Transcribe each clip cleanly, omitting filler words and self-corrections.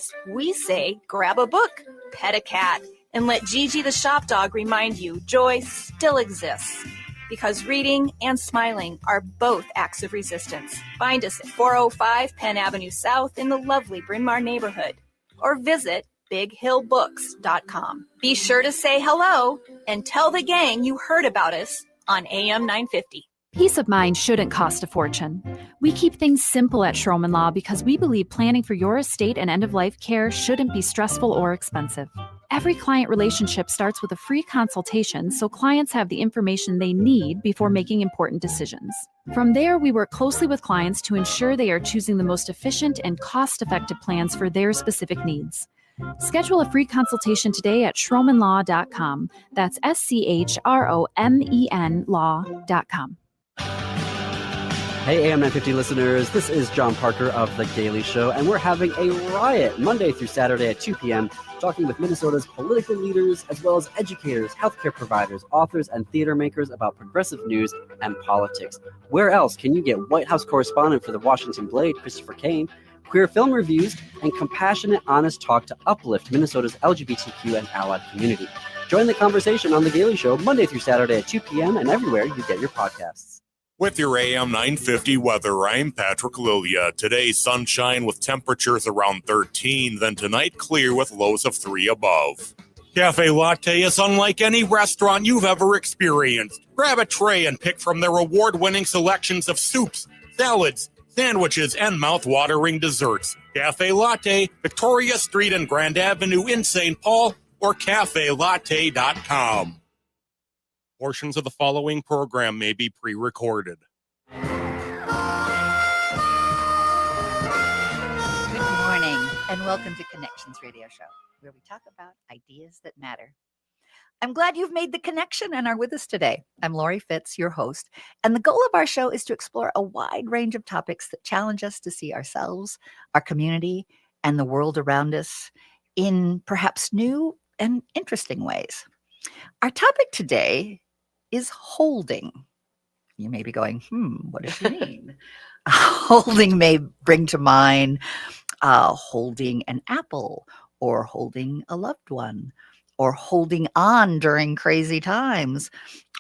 holidays, we say grab a book, pet a cat, and let Gigi the shop dog remind you joy still exists. Because reading and smiling are both acts of resistance. Find us at 405 Penn Avenue South in the lovely Bryn Mawr neighborhood, or visit bighillbooks.com. Be sure to say hello and tell the gang you heard about us on AM 950. Peace of mind shouldn't cost a fortune. We keep things simple at Schroman Law because we believe planning for your estate and end-of-life care shouldn't be stressful or expensive. Every client relationship starts with a free consultation so clients have the information they need before making important decisions. From there, we work closely with clients to ensure they are choosing the most efficient and cost-effective plans for their specific needs. Schedule a free consultation today at schromenlaw.com. That's SCHROMEN law.com. Hey, AM 950 listeners, this is John Parker of The Daily Show, and we're having a riot Monday through Saturday at 2 p.m., talking with Minnesota's political leaders, as well as educators, healthcare providers, authors, and theater makers about progressive news and politics. Where else can you get White House correspondent for the Washington Blade, Christopher Kane, queer film reviews, and compassionate, honest talk to uplift Minnesota's LGBTQ and allied community? Join the conversation on The Daily Show Monday through Saturday at 2 p.m. and everywhere you get your podcasts. With your AM 950 weather, I'm Patrick Lilia. Today, sunshine with temperatures around 13, then tonight clear with lows of 3 above. Cafe Latte is unlike any restaurant you've ever experienced. Grab a tray and pick from their award-winning selections of soups, salads, sandwiches, and mouth-watering desserts. Cafe Latte, Victoria Street and Grand Avenue in St. Paul, or cafelatte.com. Portions of the following program may be pre-recorded. Good morning, and welcome to Connections Radio Show, where we talk about ideas that matter. I'm glad you've made the connection and are with us today. I'm Lori Fitz, your host, and the goal of our show is to explore a wide range of topics that challenge us to see ourselves, our community, and the world around us in perhaps new and interesting ways. Our topic today is holding. You may be going, what does she mean? Holding may bring to mind holding an apple, or holding a loved one, or holding on during crazy times,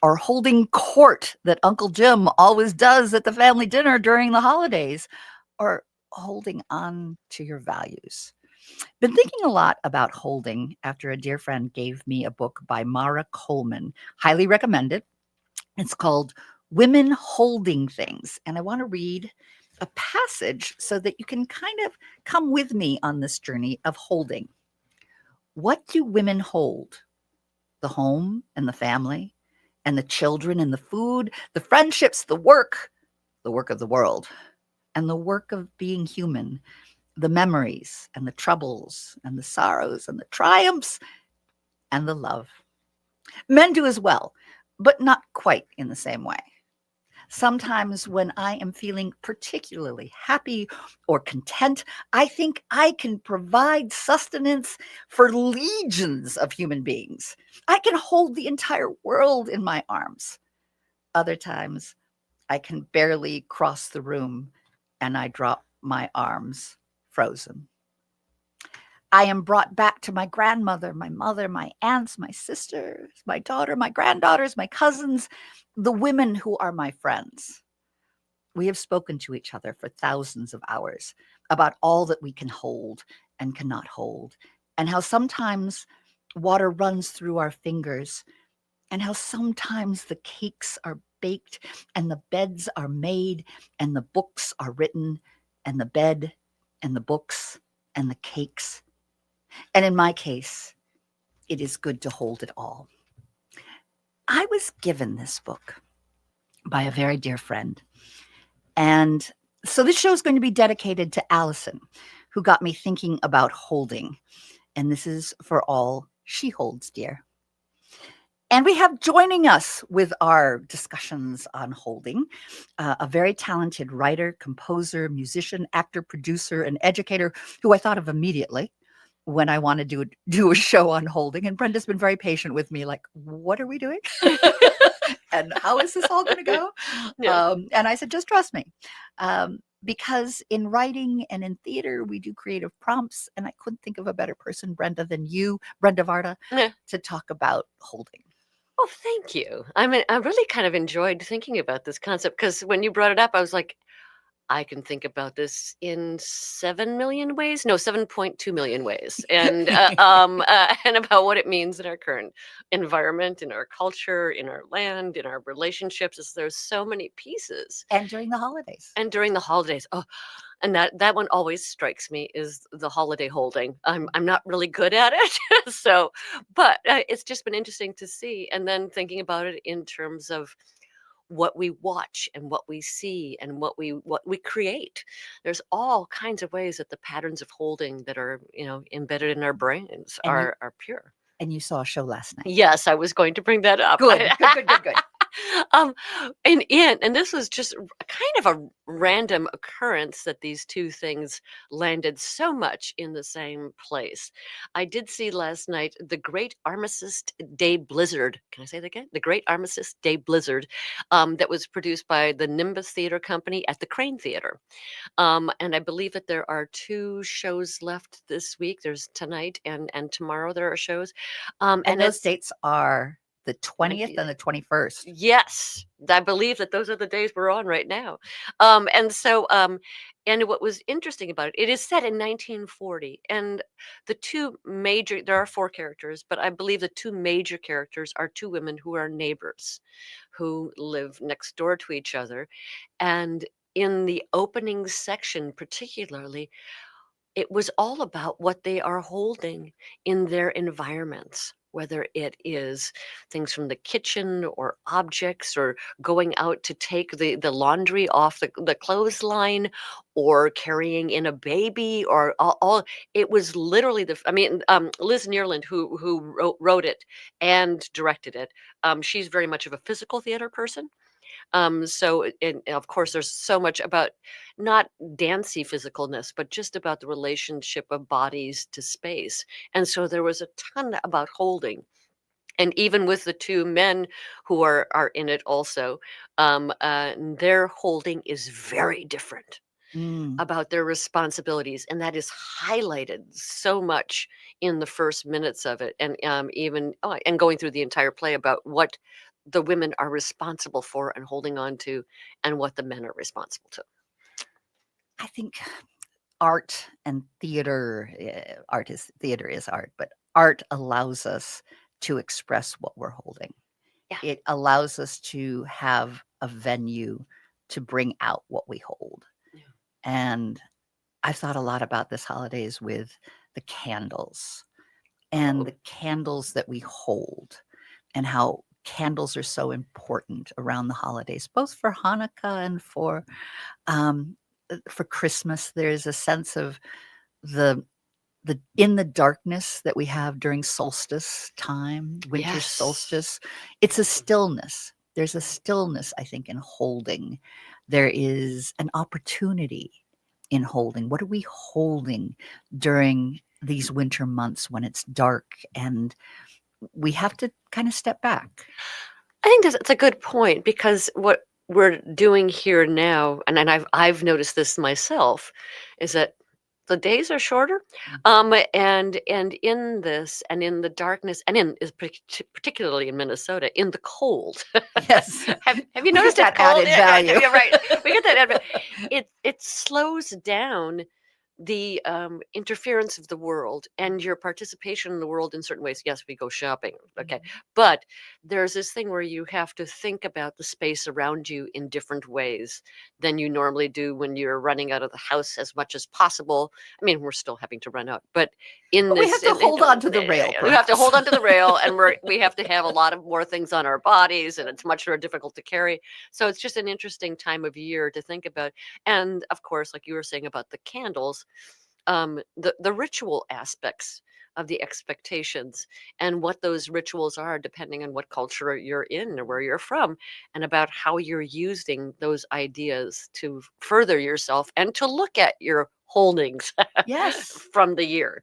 or holding court that Uncle Jim always does at the family dinner during the holidays, or holding on to your values. Been thinking a lot about holding after a dear friend gave me a book by Mara Coleman. Highly recommended. It's called Women Holding Things. And I want to read a passage so that you can kind of come with me on this journey of holding. What do women hold? The home and the family and the children and the food, the friendships, the work of the world, and the work of being human, the memories and the troubles and the sorrows and the triumphs and the love. Men do as well, but not quite in the same way. Sometimes when I am feeling particularly happy or content, I think I can provide sustenance for legions of human beings. I can hold the entire world in my arms. Other times, I can barely cross the room and I drop my arms frozen. I am brought back to my grandmother, my mother, my aunts, my sisters, my daughter, my granddaughters, my cousins, the women who are my friends. We have spoken to each other for thousands of hours about all that we can hold and cannot hold, and how sometimes water runs through our fingers, and how sometimes the cakes are baked and the beds are made and the books are written, and the bed and the books and the cakes. And in my case, it is good to hold it all. I was given this book by a very dear friend. And so this show is going to be dedicated to Allison, who got me thinking about holding. And this is for all she holds dear. And we have joining us with our discussions on holding a very talented writer, composer, musician, actor, producer, and educator who I thought of immediately when I wanted to do a show on holding. And Brenda's been very patient with me, like, what are we doing? And how is this all going to go? Yeah. And I said, just trust me. because in writing and in theater, we do creative prompts. And I couldn't think of a better person, Brenda, than you, Brenda Varda, Yeah. to talk about holding. Oh, thank you. I mean, I really kind of enjoyed thinking about this concept because when you brought it up, I was like, I can think about this in 7 million ways. No, 7.2 million ways, and and about what it means in our current environment, in our culture, in our land, in our relationships. There's so many pieces. And during the holidays. And during the holidays, oh, and that one always strikes me is the holiday holding. I'm not really good at it, so, but it's just been interesting to see, and then thinking about it in terms of what we watch and what we see and what we create. There's all kinds of ways that the patterns of holding that are embedded in our brains And you- are pure. And you saw a show last night. Yes, I was going to bring that up. Good. um and this was just kind of a random occurrence that these two things landed so much in the same place. I did see last night the Great Armistice Day Blizzard. Can I say that again? The Great Armistice Day Blizzard, that was produced by the Nimbus Theater Company at the Crane Theater. And I believe that there are 2 shows left this week. There's tonight and tomorrow there are shows. And those it's- dates are the 20th and the 21st. Yes, I believe that those are the days we're on right now. And what was interesting about it is set in 1940, and there are 4 characters, but I believe the 2 major characters are 2 women who are neighbors, who live next door to each other. And in the opening section, particularly, it was all about what they are holding in their environments, whether it is things from the kitchen or objects or going out to take the laundry off the clothesline or carrying in a baby or all. It was literally Liz Neerland, who wrote it and directed it. She's very much of a physical theater person. And of course, there's so much about not dancey physicalness, but just about the relationship of bodies to space. And so there was a ton about holding. And even with the 2 men who are in it also, their holding is very different about their responsibilities, and that is highlighted so much in the first minutes of it, and and going through the entire play about what the women are responsible for and holding on to, and what the men are responsible to. I think art and theater, theater is art, but art allows us to express what we're holding. Yeah. It allows us to have a venue to bring out what we hold. Yeah. And I've thought a lot about this holidays with the candles and the candles that we hold, and how candles are so important around the holidays, both for Hanukkah and for Christmas. There's a sense of the in the darkness that we have during solstice time, winter Yes. solstice. It's a stillness. There's a stillness, I think, in holding. There is an opportunity in holding. What are we holding during these winter months when it's dark and we have to kind of step back? I think that's a good point, because what we're doing here now, and I've noticed this myself, is that the days are shorter, and in this, and in the darkness, and particularly in Minnesota, in the cold. Yes. have you noticed that it cold? added value. Yeah, right. We get that added value. It slows down the interference of the world and your participation in the world in certain ways. Yes, we go shopping, okay, but there's this thing where you have to think about the space around you in different ways than you normally do when you're running out of the house as much as possible. I mean, we're still having to run out, but we have to hold on to the rail. We have to hold on perhaps. to the rail, and we have to have a lot of more things on our bodies, and it's much more difficult to carry. So it's just an interesting time of year to think about. And of course, like you were saying about the candles, the ritual aspects of the expectations and what those rituals are, depending on what culture you're in or where you're from, and about how you're using those ideas to further yourself and to look at your holdings Yes. from the year.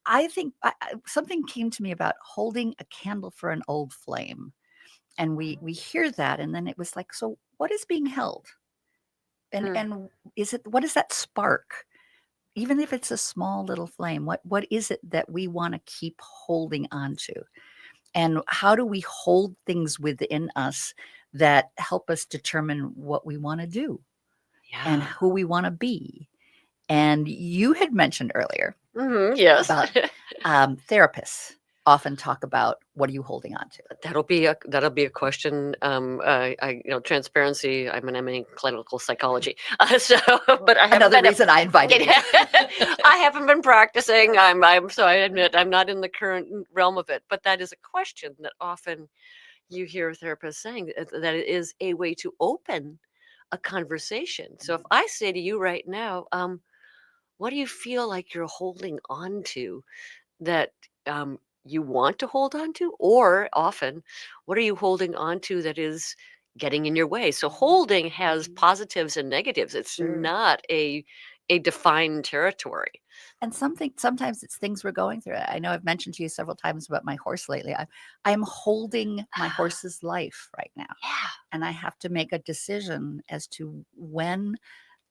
I think something came to me about holding a candle for an old flame. And we hear that, and then it was like, so what is being held? And Mm. and what is that spark? Even if it's a small little flame, what is it that we want to keep holding on to? And how do we hold things within us that help us determine what we want to do and Yeah. who we want to be? And you had mentioned earlier Yes. about therapists often talk about, what are you holding on to? That'll be a question. Transparency. I'm an MA in clinical psychology, so but I haven't Another been a- reason I invited you. I haven't been practicing. So I admit I'm not in the current realm of it. But that is a question that often you hear therapists saying, that it is a way to open a conversation. So if I say to you right now, what do you feel like you're holding on to that you want to hold on to? Or often, what are you holding on to that is getting in your way? So holding has positives and negatives. It's Sure. not a defined territory. And sometimes it's things we're going through. I know I've mentioned to you several times about my horse lately. I'm holding my horse's life right now, Yeah. and I have to make a decision as to when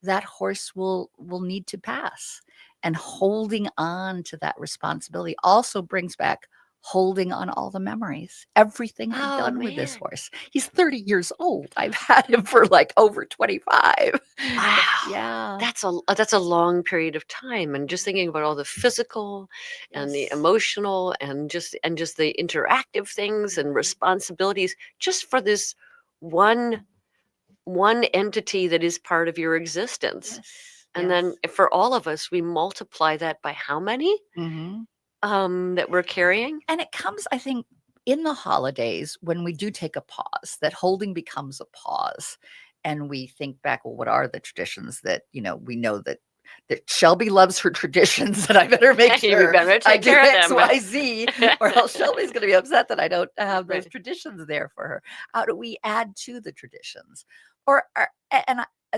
that horse will need to pass. And holding on to that responsibility also brings back holding on all the memories, everything I've Oh, done with this man. horse. He's 30 years old. I've had him for like over 25. Wow. Yeah. That's a long period of time, and just thinking about all the physical and the Yes. emotional and just the interactive things and responsibilities just for this one entity that is part of your existence. Yes. And then for all of us, we multiply that by how many Mhm. that we're carrying. And it comes, I think, in the holidays when we do take a pause, that holding becomes a pause. And we think back, well, what are the traditions that, we know that Shelby loves her traditions, and I better make You sure better I take do care of X, them. Y, Z, or else Shelby's going to be upset that I don't have those Right. traditions there for her. How do we add to the traditions? Or,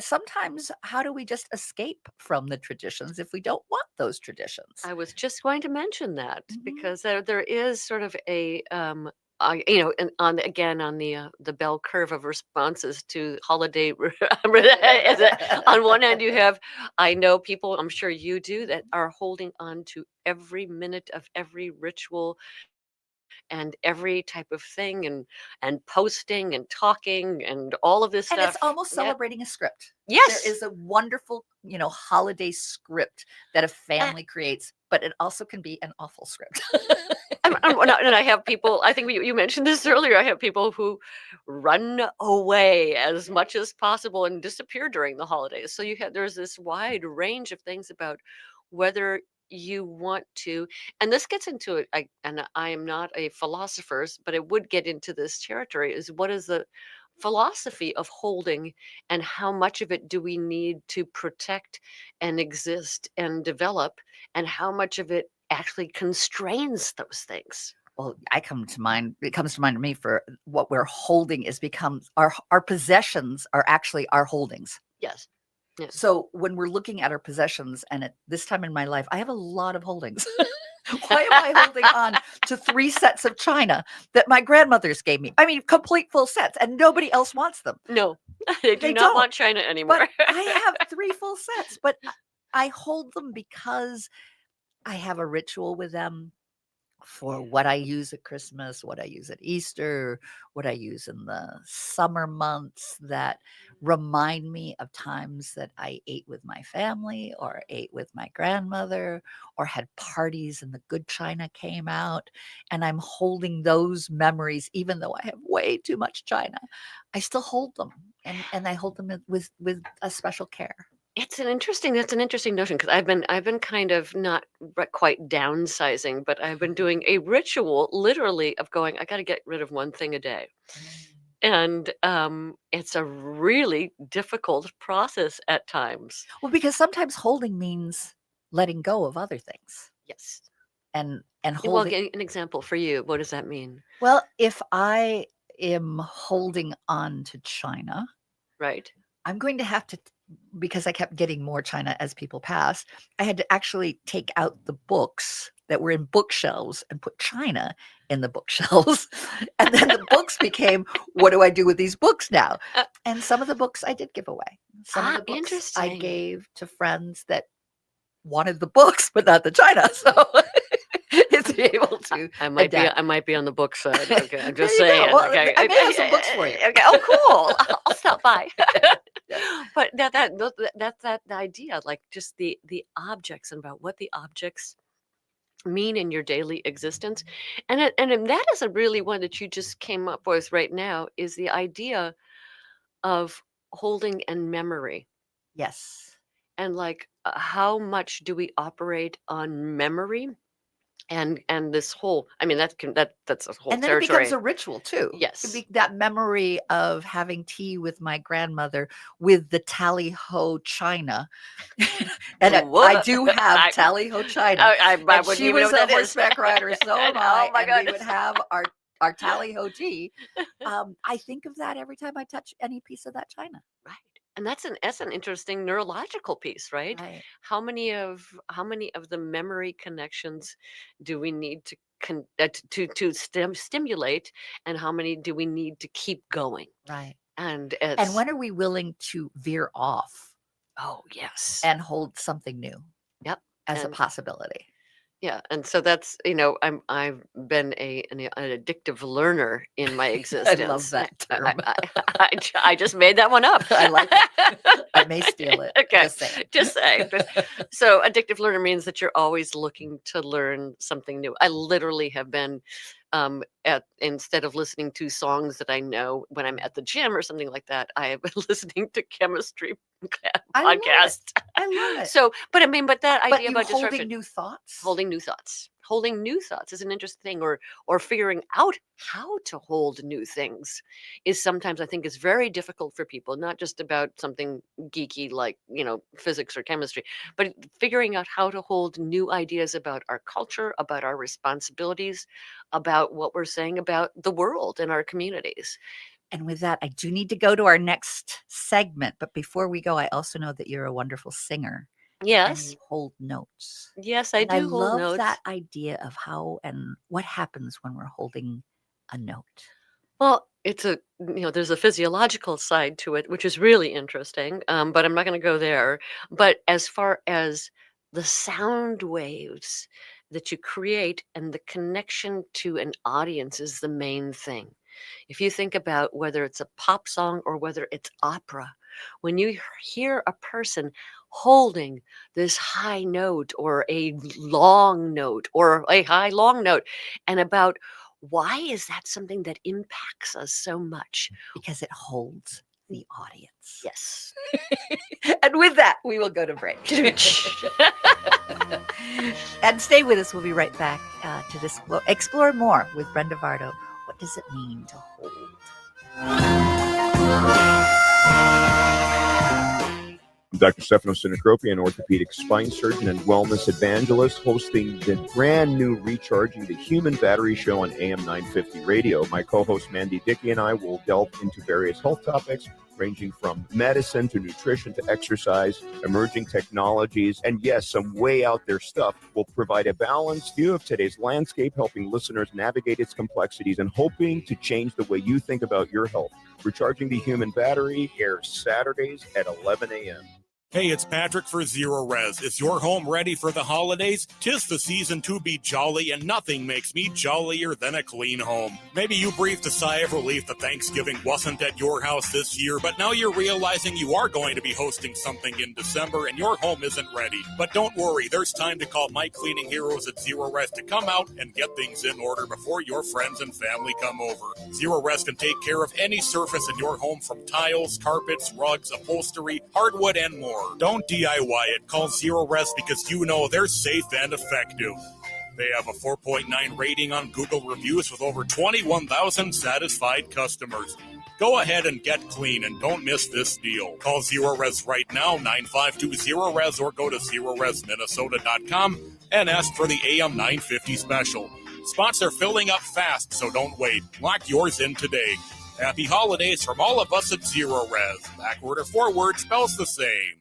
sometimes, how do we just escape from the traditions if we don't want those traditions? I was just going to mention that Mhm. because there is sort of a and on the bell curve of responses to holiday. On one hand, you have, I know people, I'm sure you do, that are holding on to every minute of every ritual and every type of thing, and posting and talking and all of this And stuff. it's almost Yeah. celebrating a script. Yes. There is a wonderful, holiday script that a family creates, but it also can be an awful script. And I have people, I think you mentioned this earlier, I have people who run away as much as possible and disappear during the holidays. So there's this wide range of things about whether you want to, and this gets into it, and I am not a philosopher, but it would get into this territory, is what is the philosophy of holding, and how much of it do we need to protect and exist and develop, and how much of it actually constrains those things. Well, it comes to mind to me for what we're holding is becomes our possessions are actually our holdings. Yes. Yes. So when we're looking at our possessions, and at this time in my life, I have a lot of holdings. Why am I holding on to 3 sets of china that my grandmothers gave me? I mean, complete full sets, and nobody else wants them. No, they do They not don't. want China anymore. But I have 3 full sets, but I hold them because I have a ritual with them for what I use at Christmas, what I use at Easter, what I use in the summer months that remind me of times that I ate with my family, or ate with my grandmother, or had parties and the good china came out. And I'm holding those memories, even though I have way too much china. I still hold them, and I hold them with a special care. That's an interesting notion, because I've been kind of not quite downsizing, but I've been doing a ritual literally of going, I got to get rid of one thing a day. And it's a really difficult process at times. Well, because sometimes holding means letting go of other things, Yes. and Well, holding. an example for you. What does that mean? Well, if I am holding on to china, Right. I'm going to have to, because I kept getting more china as people passed, I had to actually take out the books that were in bookshelves and put china in the bookshelves. And then the books became, what do I do with these books now? And some of the books I did give away. Some of the books I Interesting. gave to friends that wanted the books, but not the china. So it's able to I might adapt. be on the book side. Okay, I'm There just you go. saying. Well, Okay, I may have some books for you. Okay. Oh, cool. I'll stop by. But that's that idea, like just the objects and about what the objects mean in your daily existence, and that is a really one that you just came up with right now, is the idea of holding and memory, Yes. and like how much do we operate on memory, and this whole, I mean, that's a whole And then it territory. becomes a ritual too. Yes. That memory of having tea with my grandmother with the tally-ho china. And I What? do have I- tally-ho china. I And wouldn't she even know was what a that is. horseback rider, so am Oh I. my And we goodness. would have our tally-ho tea. I think of that every time I touch any piece of that china. Right. And that's an interesting neurological piece, right? Right. How many of the memory connections do we need to stimulate, and how many do we need to keep going? Right. And And when are we willing to veer off oh yes, and hold something new? Yep. As a And- possibility. yeah, and so that's, I've been an addictive learner in my existence. love that term. I just made that one up. I like it. I may steal it. Okay, Just saying. just saying. So addictive learner means that you're always looking to learn something new. I literally have been instead of listening to songs that I know when I'm at the gym or something like that, I have been listening to chemistry I love it. podcasts. I love it. So, but that But idea you about holding disruption, new thoughts. holding new thoughts is an interesting thing, or figuring out how to hold new things is sometimes, I think, is very difficult for people, not just about something geeky like physics or chemistry, but figuring out how to hold new ideas about our culture, about our responsibilities, about what we're saying about the world and our communities. And with that, I do need to go to our next segment. But before we go, I also know that you're a wonderful singer. And Yes, you hold notes. yes, I And do I hold love notes. that idea of how and what happens when we're holding a note. Well, it's there's a physiological side to it, which is really interesting. But I'm not going to go there. But as far as the sound waves that you create and the connection to an audience is the main thing. If you think about whether it's a pop song or whether it's opera, when you hear a person holding this high note or a long note or a high long note, and about why is that something that impacts us so much? Because it holds the audience. Yes. And with that, we will go to break. And stay with us. We'll be right back to explore more with Brenda Vardo. What does it mean to hold? I'm Dr. Stefano Sinacropi, an orthopedic spine surgeon and wellness evangelist, hosting the brand new Recharging the Human Battery show on AM 950 radio. My co-host Mandy Dickey and I will delve into various health topics ranging from medicine to nutrition to exercise, emerging technologies, and yes, some way out there stuff. Will provide a balanced view of today's landscape, helping listeners navigate its complexities and hoping to change the way you think about your health. Recharging the Human Battery airs Saturdays at 11 a.m. Hey, it's Patrick for Zero Res. Is your home ready for the holidays? 'Tis the season to be jolly, and nothing makes me jollier than a clean home. Maybe you breathed a sigh of relief that Thanksgiving wasn't at your house this year, but now you're realizing you are going to be hosting something in December and your home isn't ready. But don't worry, there's time to call my cleaning heroes at Zero Res to come out and get things in order before your friends and family come over. Zero Res can take care of any surface in your home, from tiles, carpets, rugs, upholstery, hardwood, and more. Don't DIY it. Call Zero Res because you know they're safe and effective. They have a 4.9 rating on Google Reviews with over 21,000 satisfied customers. Go ahead and get clean and don't miss this deal. Call Zero Res right now, 9520-RES, or go to ZeroResMinnesota.com and ask for the AM 950 special. Spots are filling up fast, so don't wait. Lock yours in today. Happy holidays from all of us at Zero Res. Backward or forward spells the same.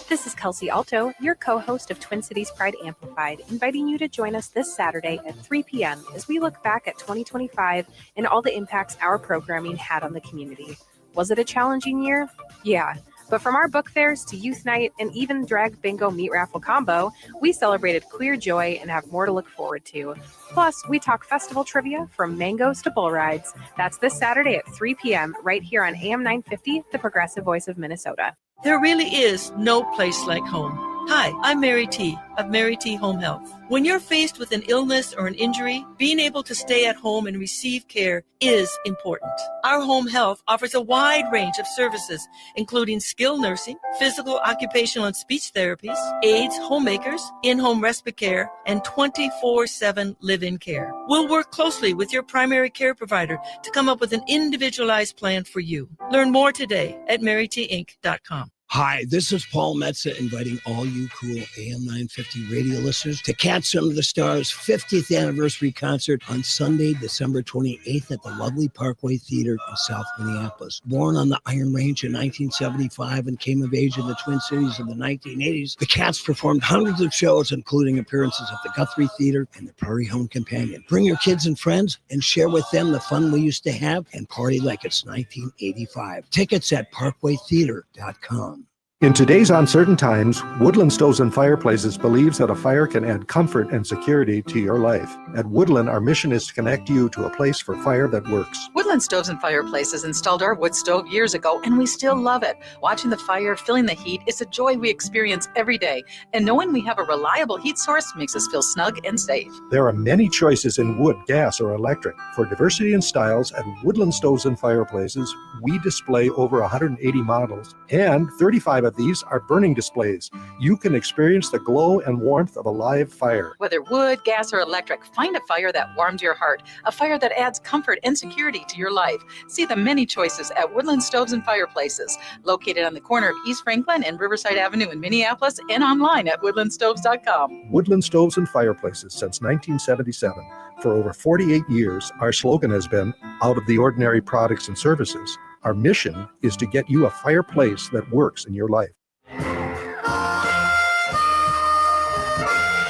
This is Kelsey Alto, your co-host of Twin Cities Pride Amplified, inviting you to join us this Saturday at 3 p.m. as we look back at 2025 and all the impacts our programming had on the community. Was it a challenging year? Yeah. But from our book fairs to youth night and even drag bingo meat raffle combo, we celebrated queer joy and have more to look forward to. Plus, we talk festival trivia from mangoes to bull rides. That's this Saturday at 3 p.m. right here on AM 950, the progressive voice of Minnesota. There really is no place like home. Hi, I'm Mary T. of Mary T. Home Health. When you're faced with an illness or an injury, being able to stay at home and receive care is important. Our home health offers a wide range of services, including skilled nursing, physical, occupational, and speech therapies, aides, homemakers, in-home respite care, and 24/7 live-in care. We'll work closely with your primary care provider to come up with an individualized plan for you. Learn more today at marytinc.com. Hi, this is Paul Metza inviting all you cool AM 950 radio listeners to catch Under the Stars' 50th anniversary concert on Sunday, December 28th at the lovely Parkway Theater in South Minneapolis. Born on the Iron Range in 1975 and came of age in the Twin Cities in the 1980s, the Cats performed hundreds of shows, including appearances at the Guthrie Theater and the Prairie Home Companion. Bring your kids and friends and share with them the fun we used to have and party like it's 1985. Tickets at parkwaytheater.com. In today's uncertain times, Woodland Stoves and Fireplaces believes that a fire can add comfort and security to your life. At Woodland, our mission is to connect you to a place for fire that works. Woodland Stoves and Fireplaces installed our wood stove years ago, and we still love it. Watching the fire, feeling the heat is a joy we experience every day. And knowing we have a reliable heat source makes us feel snug and safe. There are many choices in wood, gas, or electric. For diversity and styles, at Woodland Stoves and Fireplaces, we display over 180 models, and 35 of these are burning displays. You can experience the glow and warmth of a live fire. Whether wood, gas, or electric, find a fire that warms your heart, a fire that adds comfort and security to your life. See the many choices at Woodland Stoves and Fireplaces, located on the corner of East Franklin and Riverside Avenue in Minneapolis, and online at woodlandstoves.com. Woodland Stoves and Fireplaces since 1977. For over 48 years, our slogan has been, out of the ordinary products and services. Our mission is to get you a fireplace that works in your life.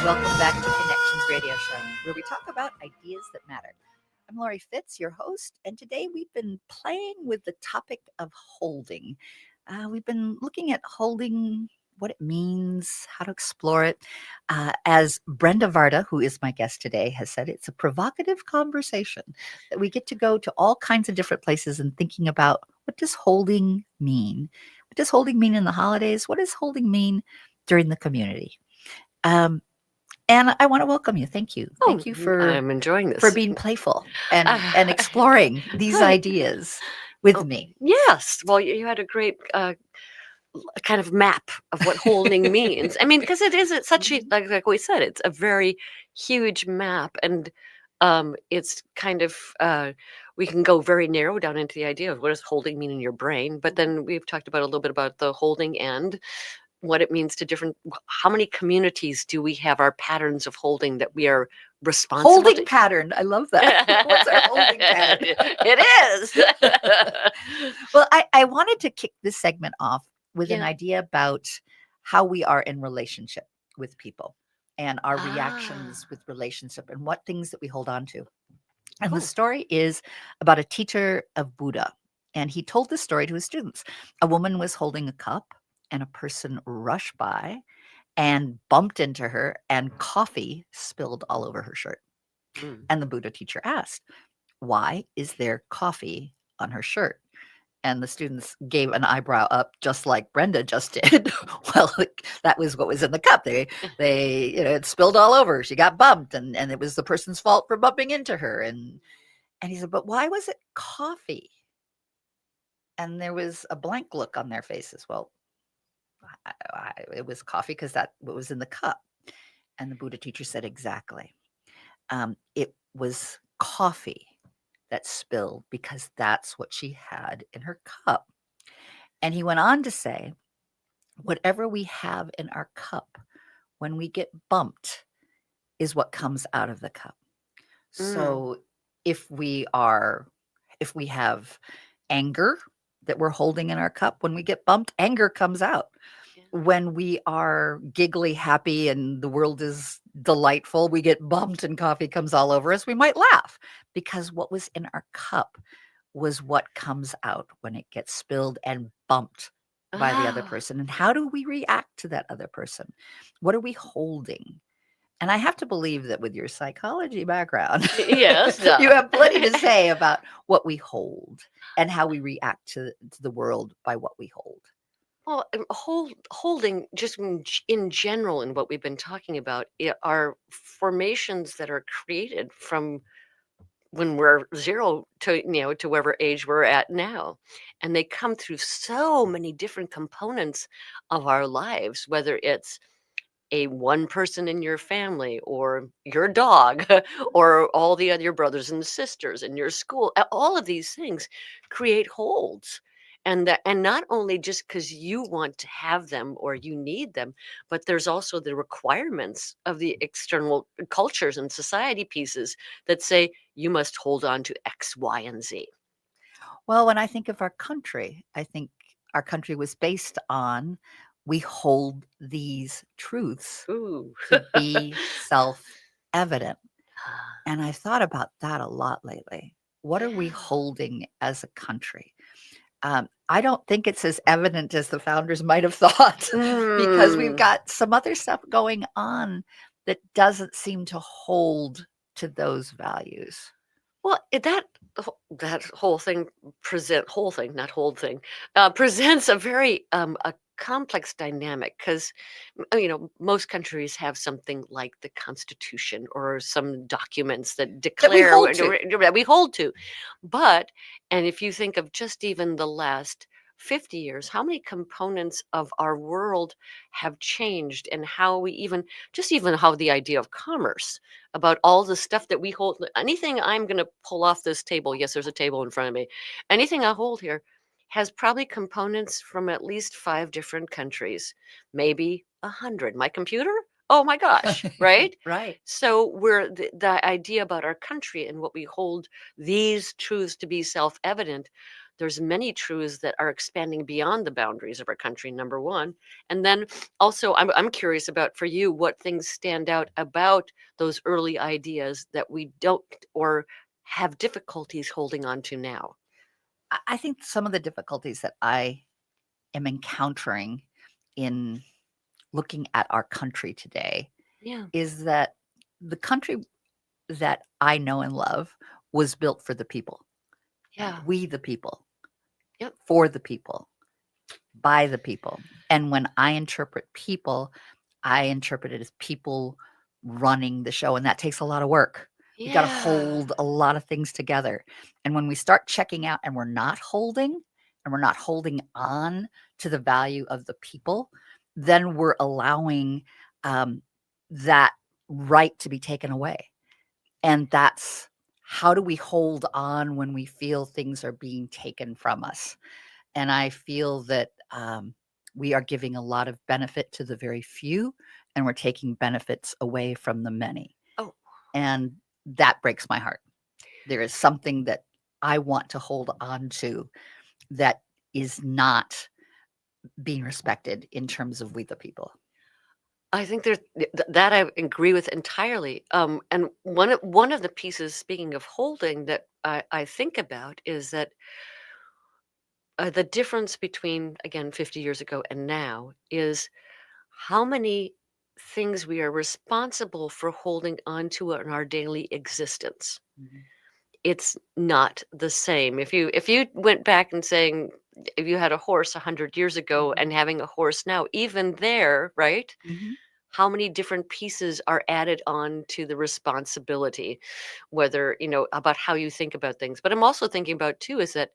Welcome back to Connections Radio Show, where we talk about ideas that matter. I'm Lori Fitz, your host, and today we've been playing with the topic of holding. We've been looking at holding, what it means, how to explore it. As Brenda Varda, who is my guest today, has said, it's a provocative conversation that we get to go to all kinds of different places and thinking about, what does holding mean? What does holding mean in the holidays? What does holding mean during the community? And I want to welcome you. Thank you. Thank you for I'm enjoying this. for being playful and exploring these ideas with me. Yes. Well, you had a great kind of map of what holding means. I mean, because it's such a, like we said, it's a very huge map, and it's kind of we can go very narrow down into the idea of what does holding mean in your brain, but then we've talked about a little bit about the holding and what it means to different, how many communities do we have our patterns of holding that we are responsible Holding pattern. I love that. What's our holding pattern? It is. Well, I wanted to kick this segment off with an idea about how we are in relationship with people and our reactions with relationship and what things that we hold on to. And the story is about a teacher of Buddha. And he told this story to his students. A woman was holding a cup and a person rushed by and bumped into her, and coffee spilled all over her shirt. And the Buddha teacher asked, why is there coffee on her shirt? And the students gave an eyebrow up, just like Brenda just did. Well, that was what was in the cup. They it spilled all over. She got bumped, and it was the person's fault for bumping into her. And he said, but why was it coffee? And there was a blank look on their faces. Well, it was coffee because that was in the cup. And the Buddha teacher said, exactly. It was coffee that spilled because that's what she had in her cup. And he went on to say, whatever we have in our cup, when we get bumped, is what comes out of the cup. So if we have anger that we're holding in our cup, when we get bumped, anger comes out. when we are giggly happy and the world is delightful, we get bumped and coffee comes all over us, we might laugh because what was in our cup was what comes out when it gets spilled and bumped by the other Ah, person. And how do we react to that other person? What are we holding? And I have to believe that with your psychology background, yes. you have plenty to say about what we hold and how we react to the world by what we hold. Well, holding just in general, in what we've been talking about, are formations that are created from when we're 0 to, to whatever age we're at now. And they come through so many different components of our lives, whether it's a one person in your family or your dog or all the other your brothers and sisters in your school. All of these things create holds. And not only just because you want to have them or you need them, but there's also the requirements of the external cultures and society pieces that say you must hold on to X, Y, and Z. Well, when I think of our country, I think our country was based on we hold these truths Ooh. to be self evident. And I've thought about that a lot lately. What are we Yeah. holding as a country? I don't think it's as evident as the founders might have thought because we've Mm. got some other stuff going on that doesn't seem to hold to those values. Well, that whole thing whole thing, not whole thing, presents a very a complex dynamic because most countries have something like the Constitution or some documents that That we declare hold to. that we hold to. But and if you think of just even the last 50 years, how many components of our world have changed, and how we even how the idea of commerce, about all the stuff that we hold. Anything I'm going to pull off this table, yes, there's a table in front of me. Anything I hold here has probably components from at least 5 different countries, maybe 100. My computer? Oh my gosh, right? Right. So we're the idea about our country and what we hold these truths to be self-evident. There's many truths that are expanding beyond the boundaries of our country, number one. And then also, I'm curious about for you what things stand out about those early ideas that we don't or have difficulties holding on to now. I think some of the difficulties that I am encountering in looking at our country today Yeah. is that the country that I know and love was built for the people. Yeah. We, the people, Yep. for the people, by the people. And when I interpret people, I interpret it as people running the show. And that takes a lot of work. You got to Yeah. hold a lot of things together. And when we start checking out and we're not holding on to the value of the people, then we're allowing that right to be taken away. And that's how do we hold on when we feel things are being taken from us? And I feel that we are giving a lot of benefit to the very few, and we're taking benefits away from the many. Oh. And that breaks my heart. There is something that I want to hold on to that is not being respected in terms of we the people. I think that I agree with entirely. And one of the pieces, speaking of holding, that I think about is that the difference between, again, 50 years ago and now is how many things we are responsible for holding on to in our daily existence. It's not the same. If you went back and saying if you had a horse 100 years ago and having a horse now, even there, right? How many different pieces are added on to the responsibility, whether, about how you think about things. But I'm also thinking about too is that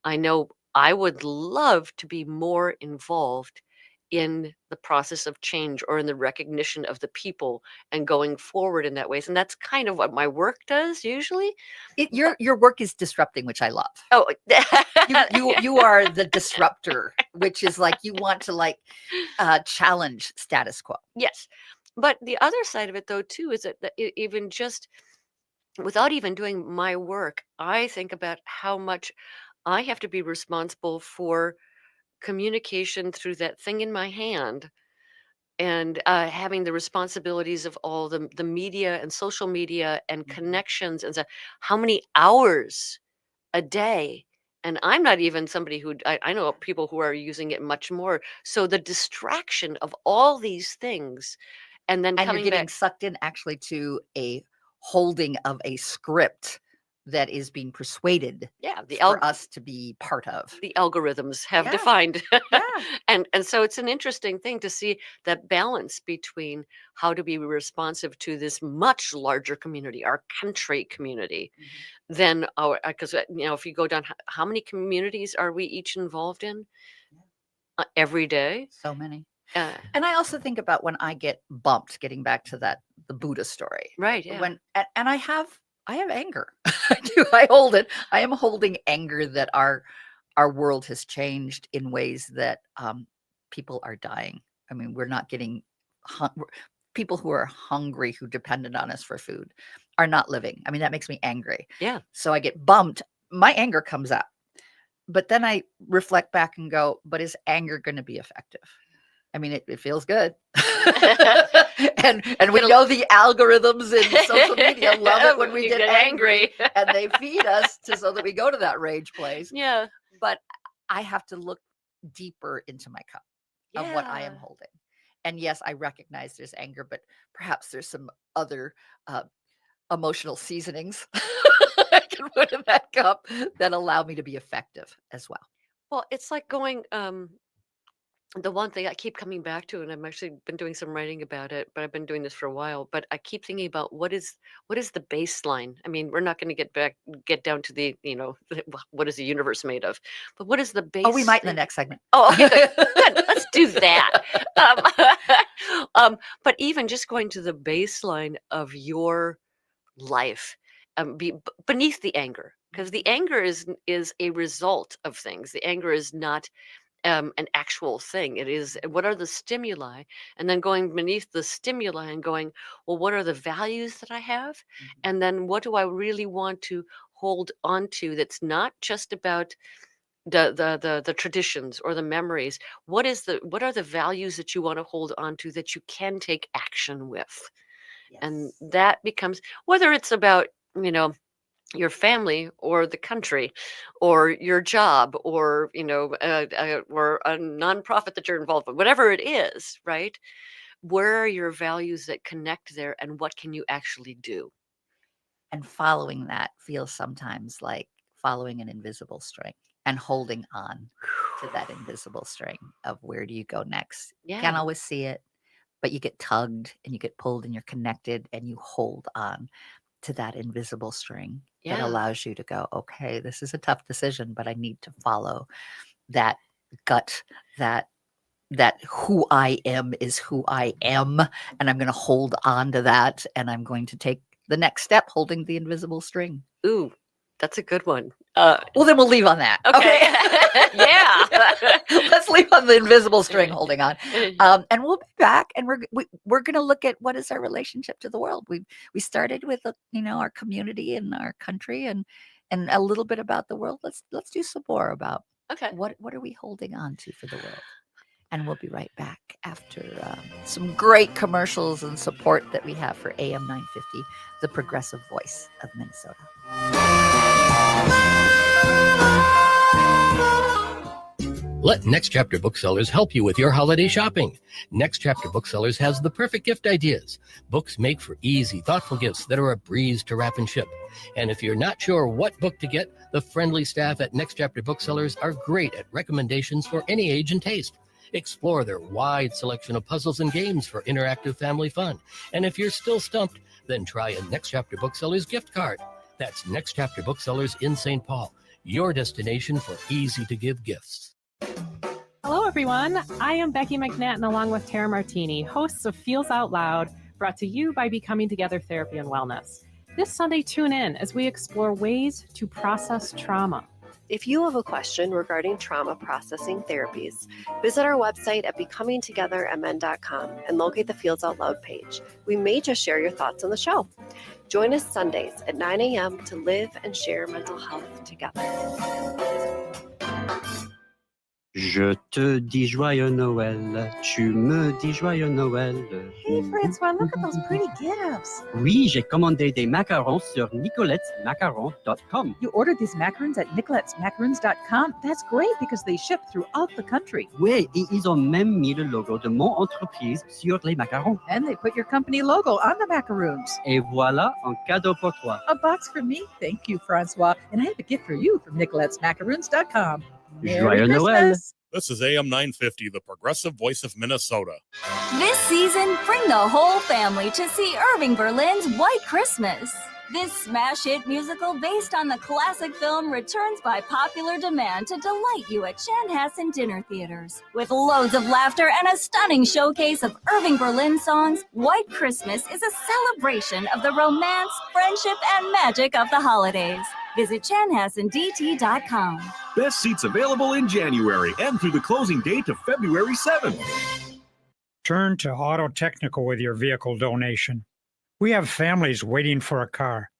I know I would love to be more involved in the process of change or in the recognition of the people and going forward in that ways. And that's kind of what my work does usually. Your work is disrupting, which I love. Oh, You are the disruptor, which is like you want to challenge status quo. Yes. But the other side of it, though, too, is that even just without even doing my work, I think about how much I have to be responsible for communication through that thing in my hand, and having the responsibilities of all the media and social media and connections and stuff, how many hours a day? And I'm not even somebody who I know people who are using it much more. So the distraction of all these things, and then And you're coming getting back, sucked in actually to a holding of a script that is being persuaded yeah, for us to be part of. the algorithms have Yeah. defined. Yeah. And so it's an interesting thing to see that balance between how to be responsive to this much larger community, our country community, than our, because if you go down, how many communities are we each involved in every day? So many. Uh, And I also think about when I get bumped, getting back to the Buddha story. Right, yeah. And I have anger. I hold it. I am holding anger that our world has changed in ways that people are dying. I mean, we're not getting people who are hungry, who depended on us for food, are not living. I mean, that makes me angry. Yeah. So I get bumped. My anger comes out. But then I reflect back and go, but is anger going to be effective? I mean, it feels good. and we know the algorithms in social media love it when we get angry and they feed us so that we go to that rage place. Yeah. But I have to look deeper into my cup of what I am holding. And yes, I recognize there's anger, but perhaps there's some other emotional seasonings I can put in that cup that allow me to be effective as well. Well, it's like going, the one thing I keep coming back to, and I've actually been doing some writing about it, but I've been doing this for a while, but I keep thinking about what is the baseline? I mean, we're not going to get down to the, what is the universe made of, but what is the base? Oh, we might in the next segment. Oh, okay, good. Let's do that. But even just going to the baseline of your life, beneath the anger, because the anger is a result of things. The anger is not an actual thing. It is, what are the stimuli, and then going beneath the stimuli and going, well, what are the values that I have, and then what do I really want to hold on to? That's not just about the traditions or the memories. What are the values that you want to hold on to that you can take action with? And that becomes, whether it's about, your family or the country or your job or, or a nonprofit that you're involved with, whatever it is, right? Where are your values that connect there, and what can you actually do? And following that feels sometimes like following an invisible string and holding on to that invisible string of where do you go next? Yeah. Can't always see it, but you get tugged and you get pulled and you're connected and you hold on to that invisible string that Yeah. allows you to go, okay, this is a tough decision, but I need to follow that gut, that who I am is who I am. And I'm going to hold on to that. And I'm going to take the next step, holding the invisible string. Ooh, that's a good one. Well, then we'll leave on that. Okay. Yeah. Let's leave on the invisible string holding on. And we'll be back, and we're going to look at what is our relationship to the world. We started with our community and our country and a little bit about the world. Let's do some more about what are we holding on to for the world. And we'll be right back after some great commercials and support that we have for AM 950, the progressive voice of Minnesota. Let Next Chapter Booksellers help you with your holiday shopping. Next Chapter Booksellers has the perfect gift ideas. Books make for easy, thoughtful gifts that are a breeze to wrap and ship. And if you're not sure what book to get, the friendly staff at Next Chapter Booksellers are great at recommendations for any age and taste. Explore their wide selection of puzzles and games for interactive family fun. And if you're still stumped, then try a Next Chapter Booksellers gift card. That's Next Chapter Booksellers in St. Paul, your destination for easy-to-give gifts. Hello, everyone. I am Becky McNatten along with Tara Martini, hosts of Feels Out Loud, brought to you by Becoming Together Therapy and Wellness. This Sunday, tune in as we explore ways to process trauma. If you have a question regarding trauma processing therapies, visit our website at becomingtogethermn.com and locate the Feels Out Loud page. We may just share your thoughts on the show. Join us Sundays at 9 a.m. to live and share mental health together. Je te dis joyeux Noël, tu me dis joyeux Noël. Hey, Francois, look at those pretty get-ups. Oui, j'ai commandé des macarons sur nicolettesmacarons.com. You ordered these macarons at nicolettesmacarons.com? That's great because they ship throughout the country. Oui, et ils ont même mis le logo de mon entreprise sur les macarons. And they put your company logo on the macaroons. Et voilà un cadeau pour toi. A box for me. Thank you, Francois. And I have a gift for you from nicolettesmacaroons.com. Joyeux Noël. This is AM 950, the progressive voice of Minnesota. This season, bring the whole family to see Irving Berlin's White Christmas. This smash hit musical based on the classic film returns by popular demand to delight you at Chanhassen Dinner Theaters. With loads of laughter and a stunning showcase of Irving Berlin songs, White Christmas is a celebration of the romance, friendship, and magic of the holidays. Visit chanhassendt.com. Best seats available in January and through the closing date of February 7th. Turn to Auto Technical with your vehicle donation. We have families waiting for a car.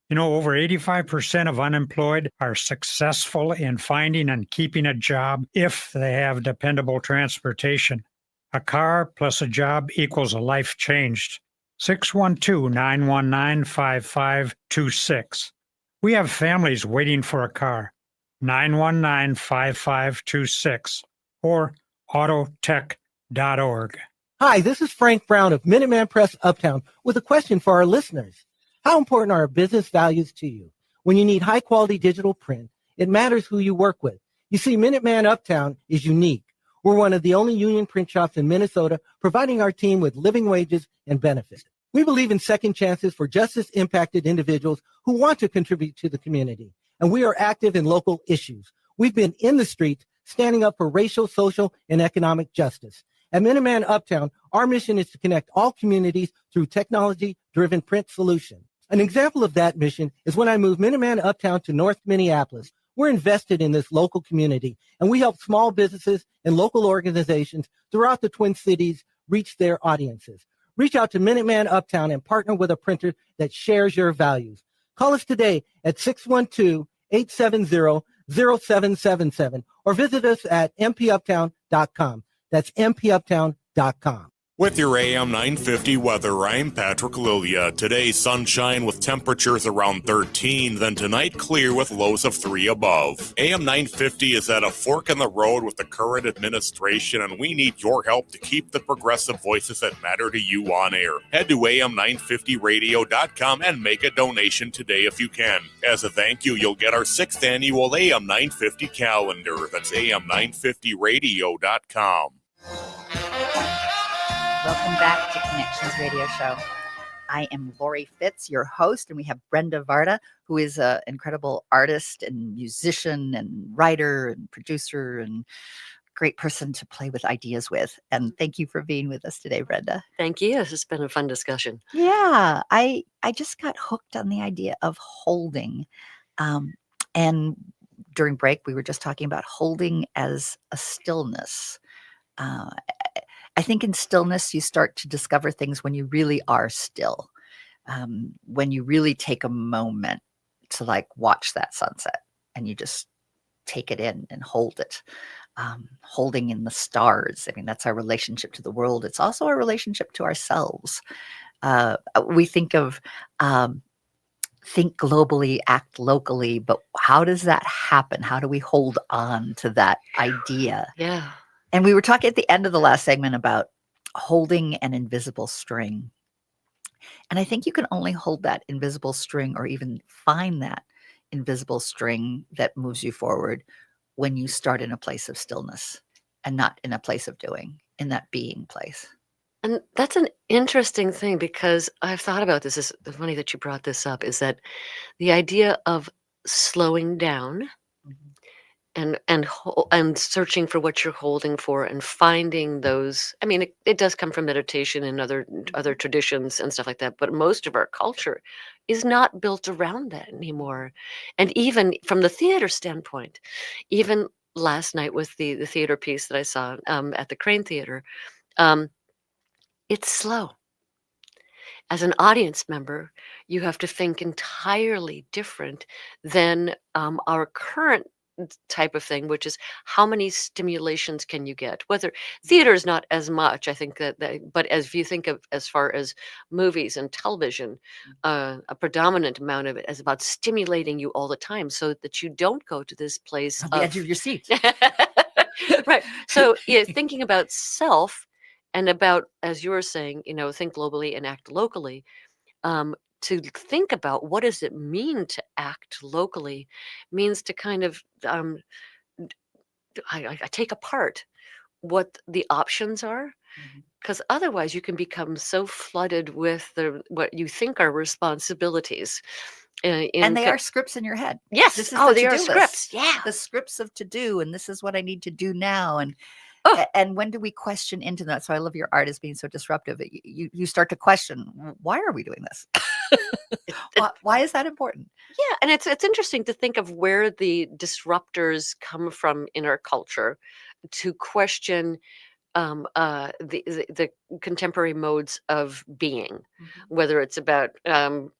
You know, over 85% of unemployed are successful in finding and keeping a job if they have dependable transportation. A car plus a job equals a life changed. 612-919-5526. We have families waiting for a car. 919-5526 or autotech.org. Hi, this is Frank Brown of Minuteman Press Uptown with a question for our listeners. How important are business values to you? When you need high-quality digital print, it matters who you work with. You see, Minuteman Uptown is unique. We're one of the only union print shops in Minnesota providing our team with living wages and benefits. We believe in second chances for justice-impacted individuals who want to contribute to the community, and we are active in local issues. We've been in the streets standing up for racial, social, and economic justice. At Minuteman Uptown, our mission is to connect all communities through technology-driven print solutions. An example of that mission is when I moved Minuteman Uptown to North Minneapolis. We're invested in this local community, and we help small businesses and local organizations throughout the Twin Cities reach their audiences. Reach out to Minuteman Uptown and partner with a printer that shares your values. Call us today at 612-870-0777 or visit us at mpuptown.com. That's mpuptown.com. With your AM 950 weather, I'm Patrick Lilia. Today, sunshine with temperatures around 13, then tonight clear with lows of 3 above. AM 950 is at a fork in the road with the current administration, and we need your help to keep the progressive voices that matter to you on air. Head to am950radio.com and make a donation today if you can. As a thank you, you'll get our 6th annual AM 950 calendar. That's am950radio.com. Welcome back to Connections Radio Show. I am Lori Fitz, your host, and we have Brenda Varda, who is an incredible artist and musician and writer and producer and great person to play with ideas with. And thank you for being with us today, Brenda. Thank you. This has been a fun discussion. Yeah, I just got hooked on the idea of holding. And during break, we were just talking about holding as a stillness. I think in stillness, you start to discover things when you really are still, when you really take a moment to like watch that sunset and you just take it in and hold it, holding in the stars. I mean, that's our relationship to the world. It's also our relationship to ourselves. We think of think globally, act locally, but how does that happen? How do we hold on to that idea? Yeah. And we were talking at the end of the last segment about holding an invisible string. And I think you can only hold that invisible string or even find that invisible string that moves you forward when you start in a place of stillness and not in a place of doing, in that being place. And that's an interesting thing because I've thought about this. It's funny that you brought this up, is that the idea of slowing down and searching for what you're holding for and finding those. I mean, it does come from meditation and other traditions and stuff like that, but most of our culture is not built around that anymore. And even from the theater standpoint, even last night with the theater piece that I saw at the Crane Theater, it's slow. As an audience member, you have to think entirely different than our current type of thing, which is how many stimulations can you get? Whether theater is not as much, I think but as if you think of as far as movies and television, a predominant amount of it is about stimulating you all the time, so that you don't go to this place On the edge of your seat. right. So yeah, thinking about self and about, as you were saying, think globally and act locally. To think about what does it mean to act locally means to kind of I take apart what the options are, because otherwise you can become so flooded with what you think are responsibilities. And they are scripts in your head. Yes. This is Oh, the they are to-do scripts. list. Yeah. The scripts of to do, and this is what I need to do now. And when do we question into that? So I love your art as being so disruptive. You start to question, why are we doing this? Why is that important? Yeah, and it's interesting to think of where the disruptors come from in our culture to question the contemporary modes of being, whether it's about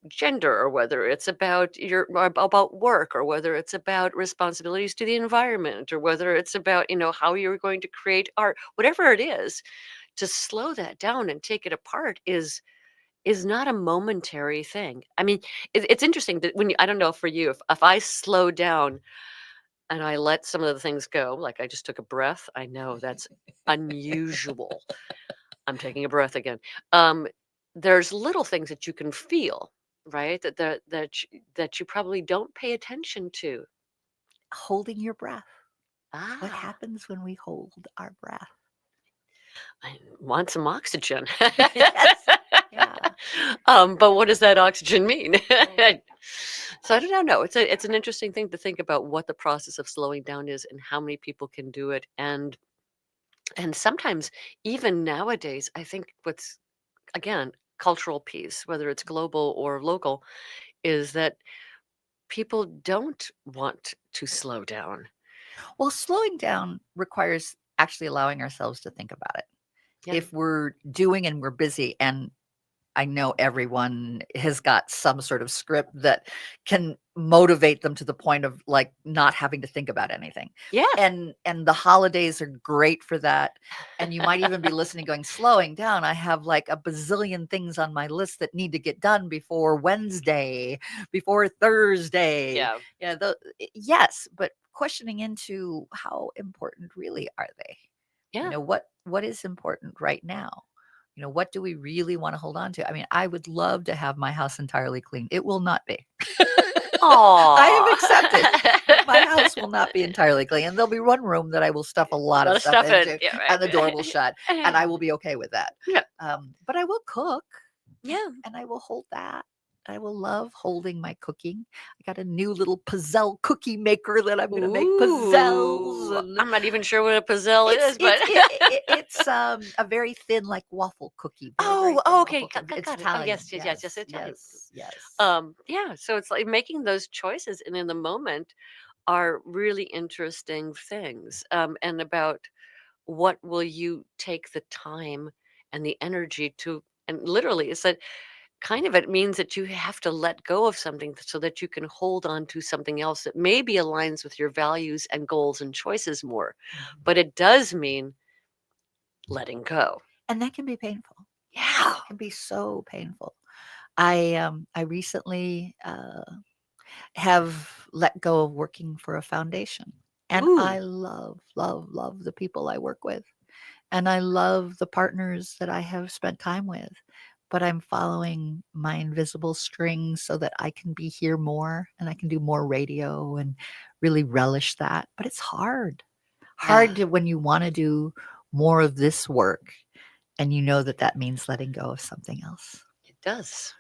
gender, or whether it's about about work, or whether it's about responsibilities to the environment, or whether it's about how you're going to create art, whatever it is. To slow that down and take it apart is not a momentary thing. I mean, it's interesting that I don't know for you, if I slow down and I let some of the things go, like I just took a breath. I know that's unusual. I'm taking a breath again. There's little things that you can feel, right? That you probably don't pay attention to. Holding your breath. What happens when we hold our breath? I want some oxygen. Yes. Yeah. But what does that oxygen mean? So I don't know. It's an interesting thing to think about what the process of slowing down is and how many people can do it. And sometimes even nowadays, I think what's, again, cultural piece, whether it's global or local, is that people don't want to slow down. Well, slowing down requires actually allowing ourselves to think about it. Yeah. If we're doing and we're busy, and I know everyone has got some sort of script that can motivate them to the point of like not having to think about anything. Yeah. And the holidays are great for that. And you might even be listening going, slowing down. I have like a bazillion things on my list that need to get done before Wednesday, before Thursday. Yeah. Yeah. Yes. But questioning into how important really are they? Yeah. What is important right now? What do we really want to hold on to? I mean, I would love to have my house entirely clean. It will not be. I have accepted my house will not be entirely clean. And there'll be one room that I will stuff a lot of stuff into, in. Yeah, right. and the door will shut, and I will be okay with that. Yeah. But I will cook. Yeah. And I will hold that. I will love holding my cooking. I got a new little Pizzelle cookie maker that I'm going to make pizzelles. And I'm not even sure what a pizzelle is, but it's a very thin, like waffle cookie. Very thin okay. waffle cookie. It's Got it. Italian. Yes, Italian. Yes. Yeah. So it's like making those choices, and in the moment, are really interesting things. And about what will you take the time and the energy to, and literally, it's that kind of, it means that you have to let go of something so that you can hold on to something else that maybe aligns with your values and goals and choices more. But it does mean letting go. And that can be painful. Yeah. It can be so painful. I recently have let go of working for a foundation. And I love the people I work with. And I love the partners that I have spent time with. But I'm following my invisible strings so that I can be here more, and I can do more radio and really relish that. But it's hard when you want to do more of this work, and you know that means letting go of something else. It does.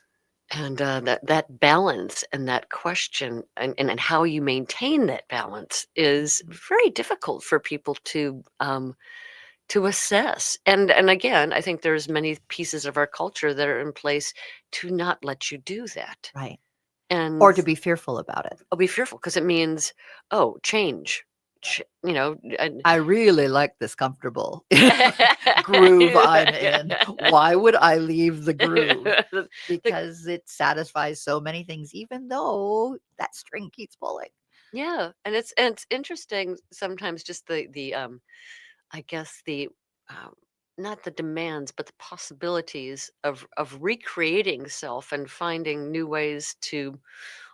And that balance and that question and how you maintain that balance is very difficult for people to assess. And again, I think there's many pieces of our culture that are in place to not let you do that. Right. And or to be fearful about it. Be fearful because it means, change. I really like this comfortable groove I'm in. Why would I leave the groove? Because it satisfies so many things, even though that string keeps pulling. Yeah, and it's interesting sometimes just the I guess the um, not the demands but the possibilities of recreating self and finding new ways to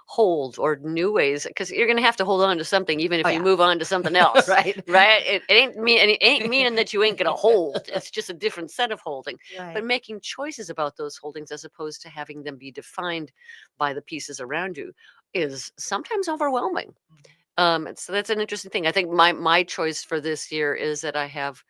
hold or new ways because you're gonna have to hold on to something even if Oh you yeah. move on to something else, Right. right? It ain't it ain't meaning that you ain't gonna hold. It's just a different set of holding. But Right. making choices about those holdings as opposed to having them be defined by the pieces around you is sometimes overwhelming. And so that's an interesting thing. I think my choice for this year is that I have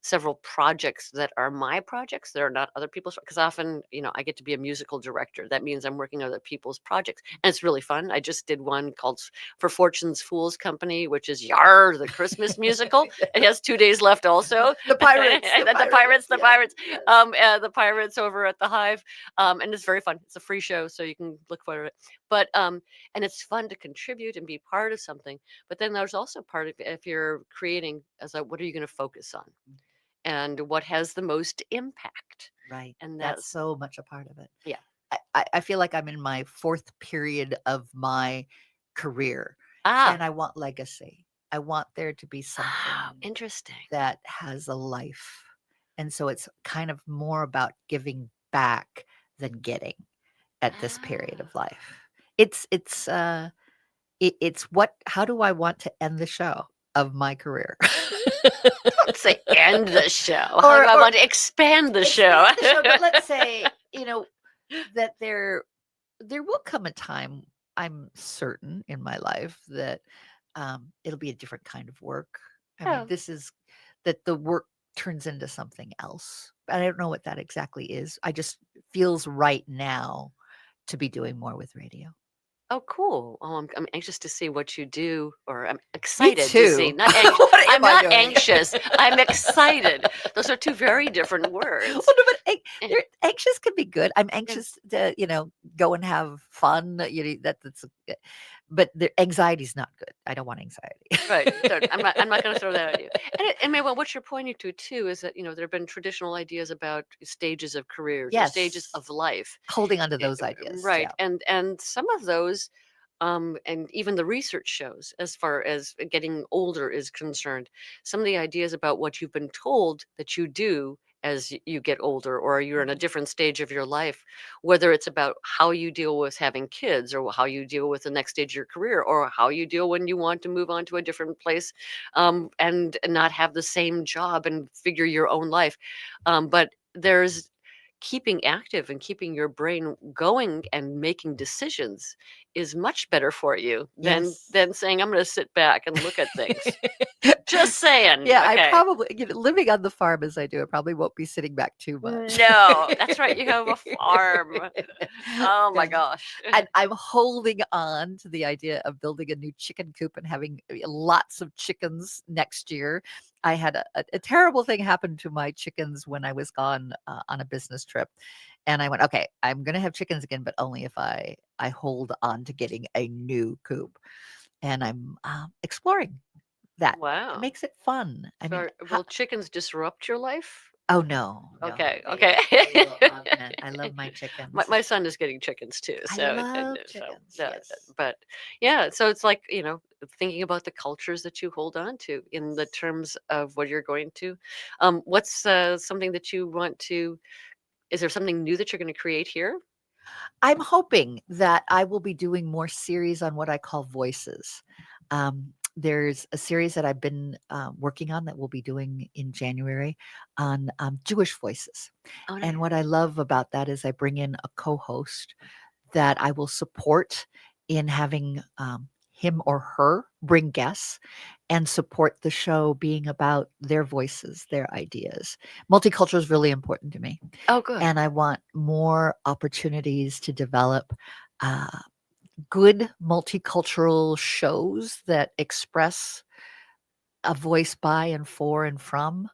several projects that are my projects that are not other people's because often I get to be a musical director. That means I'm working on other people's projects and it's really fun. I just did one called For Fortune's Fools Company, which is Yar, the Christmas musical. It has 2 days left also. The pirates. The Yeah. pirates the pirates over at the Hive. And it's very fun. It's a free show so you can look for it. But and it's fun to contribute and be part of something. But then there's also part of if you're creating as a what are you going to focus on and what has the most impact. Right. And That's that's so much a part of it. yeah. I feel like I'm in my fourth period of my career, Ah, and I want legacy. I want there to be something interesting. that has a life. And so it's kind of more about giving back than getting at this period of life. It's what how do I want to end the show of my career? Don't say end the show. How do I want to expand the show? Expand the show, but let's say, that there will come a time, I'm certain in my life that it'll be a different kind of work. I mean, Oh. this is that the work turns into something else. I don't know what that exactly is. I just feels right now to be doing more with radio. Oh, cool. Oh, I'm anxious to see what you do, or I'm excited to see. too. Not What am I'm I not doing? anxious. I'm excited. Those are two very different words. Well, no, but anxious can be good. I'm anxious to, go and have fun. That's, but the anxiety is not good. I don't want anxiety. Right. So I'm not going to throw that at you. And maybe what you're pointing to too is that there have been traditional ideas about stages of careers or stages Yes. of life. Holding on to those ideas. Right. Yeah. And some of those and even the research shows as far as getting older is concerned, some of the ideas about what you've been told that you do as you get older or you're in a different stage of your life, whether it's about how you deal with having kids or how you deal with the next stage of your career or how you deal when you want to move on to a different place and not have the same job and figure your own life. But there's keeping active and keeping your brain going and making decisions is much better for you than Yes. than saying I'm going to sit back and look at things. Just saying. Yeah, I Okay. probably, living on the farm as I do, I probably won't be sitting back too much. No, that's right. You have a farm. Oh my gosh. And I'm holding on to the idea of building a new chicken coop and having lots of chickens next year. I had a terrible thing happen to my chickens when I was gone on a business trip. And I went, okay, I'm going to have chickens again, but only if I hold on to getting a new coop. And I'm exploring that. Wow. It makes it fun. I mean, Will chickens disrupt your life? oh no. Okay. They Okay. will augment. I love my chickens. My son is getting chickens too. I So, love so chickens. that- Yes. but yeah, so it's like, thinking about the cultures that you hold on to in the terms of what you're going to. What's something that you want to, is there something new that you're going to create here? I'm hoping that I will be doing more series on what I call voices. There's a series that I've been working on that we'll be doing in January on Jewish voices. Oh, And what I love about that is I bring in a co-host that I will support in having him or her bring guests and support the show being about their voices, their ideas. Multicultural is really important to me. Oh, good. And I want more opportunities to develop good multicultural shows that express a voice by and for and from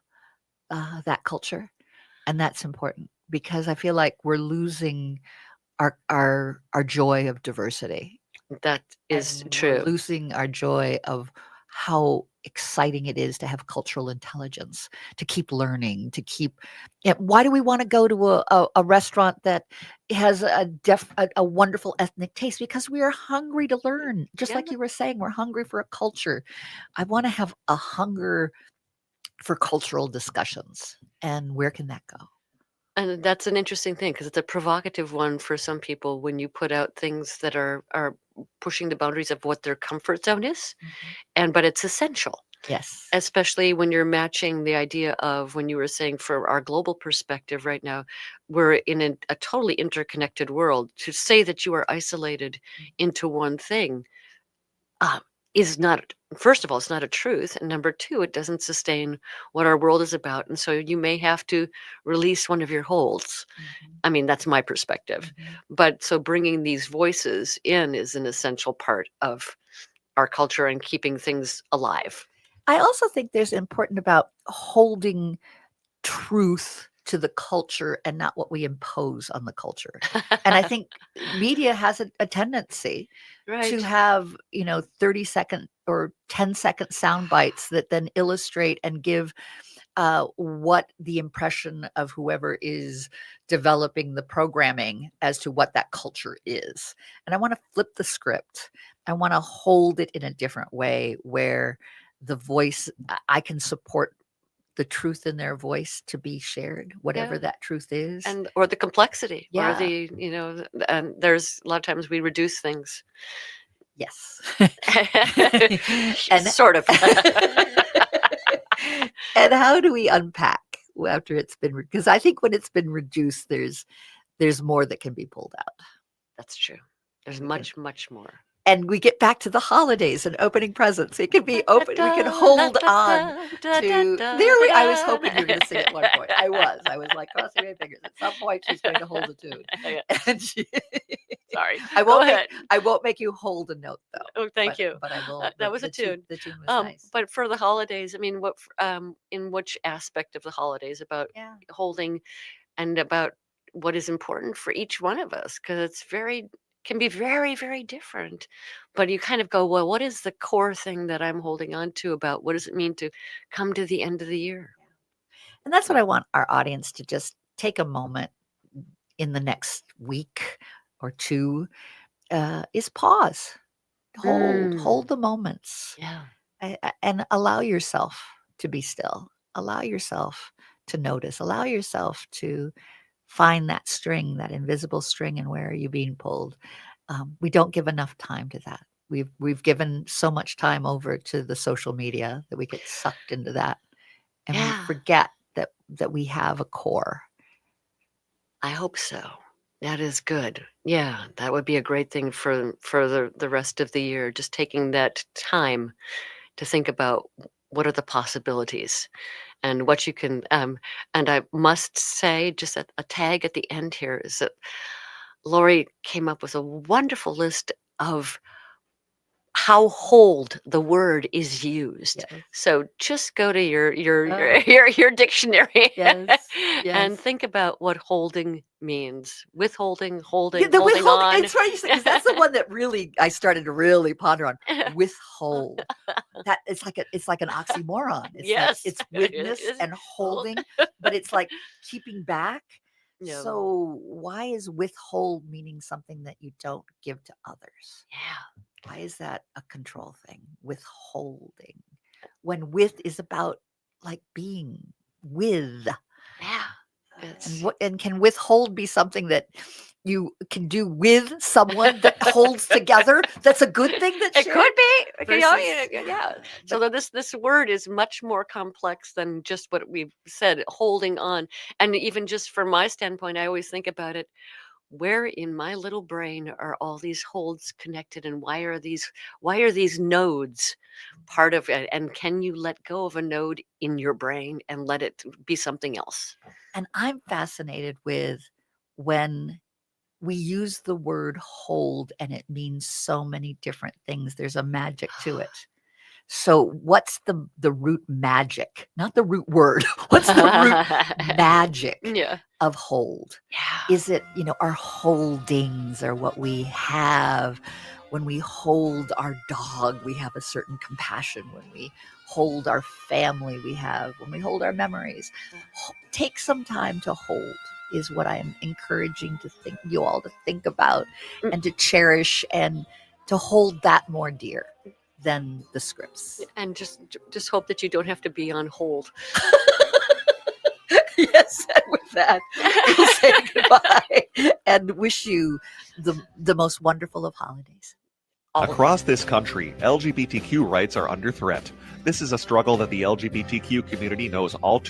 that culture. And that's important because I feel like we're losing our joy of diversity. That is And true. we're losing our joy of how exciting it is to have cultural intelligence, to keep learning, to keep. Why do we want to go to a restaurant that has a wonderful ethnic taste? Because we are hungry to learn. Just like you were saying, we're hungry for a culture. I want to have a hunger for cultural discussions. And where can that go? And that's an interesting thing because it's a provocative one for some people when you put out things that are pushing the boundaries of what their comfort zone is, but it's essential. Yes. Especially when you're matching the idea of when you were saying for our global perspective right now, we're in a totally interconnected world. To say that you are isolated into one thing is not, first of all, it's not a truth. And number two, it doesn't sustain what our world is about. And so you may have to release one of your holds. I mean, that's my perspective. But so bringing these voices in is an essential part of our culture and keeping things alive. I also think there's important about holding truth to the culture and not what we impose on the culture. And I think media has a tendency to have, 30-second or 10-second sound bites that then illustrate and give what the impression of whoever is developing the programming as to what that culture is. And I want to flip the script. I want to hold it in a different way where the voice, I can support the truth in their voice to be shared, whatever that truth is. Or the complexity, Yeah. or the, and there's a lot of times we reduce things. Yes. And sort of. And how do we unpack after it's been, because I think when it's been reduced, there's more that can be pulled out. That's true. There's much, much more. And we get back to the holidays and opening presents. It can be open. We can hold on to. I was hoping you were going to sing at one point. I was like crossing my fingers. At some point, she's going to hold a tune. And Sorry. I won't make you hold a note though. Oh, thank you. But I will. That was a tune. The tune was nice. But for the holidays, I mean, what in which aspect of the holidays about holding, and about what is important for each one of us, because it's can be very, very different. But you kind of go, well, what is the core thing that I'm holding on to about what does it mean to come to the end of the year? And that's what I want our audience to just take a moment in the next week or two, is pause, hold the moments, and allow yourself to be still, allow yourself to notice, allow yourself to find that string, that invisible string, and where are you being pulled? We don't give enough time to that. We've given so much time over to the social media that we get sucked into that, and we forget that we have a core. I hope so. That is good. Yeah, that would be a great thing for the rest of the year. Just taking that time to think about what are the possibilities. And what you can, and I must say, just a tag at the end here is that Lori came up with a wonderful list of how hold the word is used. So just go to your dictionary and think about what holding means. Withholding, holding, holding on. It's funny because that's the one that really I started to really ponder on. Withhold. That it's like an oxymoron. It's it's witness and holding, but it's like keeping back. Yeah. So why is withhold meaning something that you don't give to others? Yeah. Why is that a control thing? Withholding. When with is about like being with. Yeah. And can withhold be something that you can do with someone that holds together? That's a good thing. That it could be. Versus, yeah. So that this word is much more complex than just what we've said, holding on. And even just from my standpoint, I always think about it. Where in my little brain are all these holds connected, and why are these nodes part of it? And can you let go of a node in your brain and let it be something else? And I'm fascinated with when we use the word hold and it means so many different things. There's a magic to it. So what's the root magic? Not the root word. What's the root magic of hold? Yeah. Is it, our holdings are what we have? When we hold our dog, we have a certain compassion. When we hold our family, when we hold our memories. Take some time to hold is what I am encouraging you all to think about and to cherish and to hold that more dear than the scripts. And just hope that you don't have to be on hold. Yes, and with that, we'll say goodbye and wish you the most wonderful of holidays. Across this country, LGBTQ rights are under threat. This is a struggle that the LGBTQ community knows all too